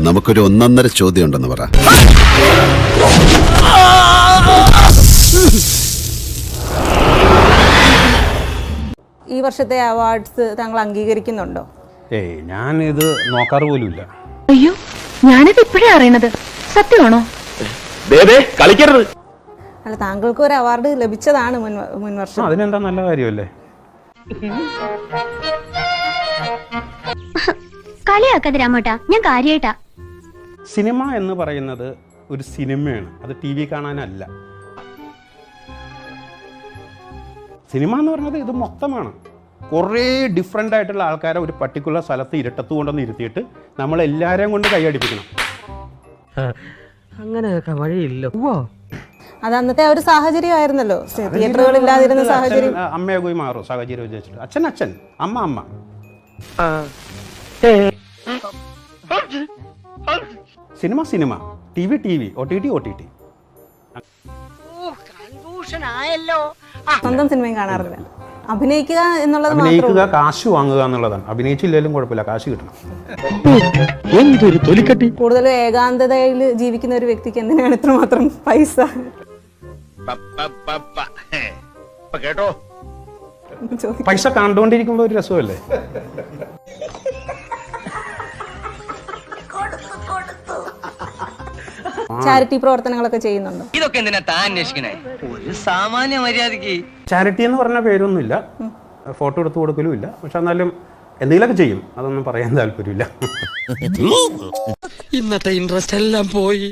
നമുക്കൊരു ഒന്നൊന്നര ചോദ്യം ഉണ്ടെന്ന് പറ. ഈ വർഷത്തെ അവാർഡ്സ് താങ്കൾ അംഗീകരിക്കുന്നുണ്ടോ? ഏയ് ഞാൻ ഇത് നോക്കാറ് പോലുമില്ല. അയ്യോ, ഞാനിത് ഇപ്പോഴേ അറിയണത്. സത്യമാണോ? കളിക്കരുത്. അല്ല, താങ്കൾക്ക് ഒരു അവാർഡ് ലഭിച്ചതാണ് മുൻ വർഷം. അതിനെന്താ നല്ല കാര്യമല്ലേ? കളിയാക്കാതെ രാമേട്ടാ, ഞാൻ കാര്യായിട്ടാ. സിനിമ എന്ന് പറയുന്നത് ഒരു സിനിമയാണ്, അത് ടി വി കാണാനല്ല. സിനിമ എന്ന് പറയുന്നത് ഇത് മൊത്തമാണ്. കുറേ ഡിഫറെൻ്റ് ആയിട്ടുള്ള ആൾക്കാരെ ഒരു പർട്ടിക്കുലർ സ്ഥലത്ത് ഇരട്ടത്ത് കൊണ്ടുവന്ന് ഇരുത്തിയിട്ട് നമ്മളെല്ലാവരെയും കൊണ്ട് കൈയടിപ്പിക്കണം. അങ്ങനെയൊക്കെ വഴിയില്ല. അത് അന്നത്തെ ഒരു സാഹചര്യമായിരുന്നല്ലോ, തിയേറ്ററുകൾ ഇല്ലാതിരുന്ന സാഹചര്യം. അമ്മയെ പോയി മാറും സാഹചര്യം വിചാരിച്ചിട്ട്. അച്ഛൻ അച്ഛൻ, അമ്മ അമ്മ. Cinema cinema, T V T V, O T T O T T. സ്വന്തം സിനിമയും കാണാറില്ല. അഭിനയിക്കുക എന്നുള്ളത് അഭിനയിക്കുക, കാശ് വാങ്ങുക എന്നുള്ളതാണ്. അഭിനയിച്ചില്ലെങ്കിലും കുഴപ്പമില്ല, കാശ് കിട്ടണം. എന്തൊരു തൊലിക്കട്ടി. കൂടുതലും ഏകാന്തതയിൽ ജീവിക്കുന്ന ഒരു വ്യക്തിക്ക് എന്തിനാണ് ഇത്രമാത്രം പൈസ? കേട്ടോ, പൈസ കണ്ടുകൊണ്ടിരിക്കുമ്പോൾ ഒരു രസമല്ലേ? ചാരിറ്റി പ്രവർത്തനങ്ങളൊക്കെ ചെയ്യുന്നുണ്ടോ? ഇതൊക്കെ എന്തിനാ താൻ അന്വേഷിക്കണേ? ഒരു സാമാന്യ മര്യാദക്ക്. ചാരിറ്റി എന്ന് പറഞ്ഞ പേരൊന്നുമില്ല, ഫോട്ടോ എടുത്തു കൊടുക്കലും ഇല്ല. പക്ഷെ എന്നാലും എന്തെങ്കിലുമൊക്കെ ചെയ്യും. അതൊന്നും പറയാൻ താല്പര്യമില്ല. ഇന്നത്തെ ഇൻട്രസ്റ്റ് എല്ലാം പോയി.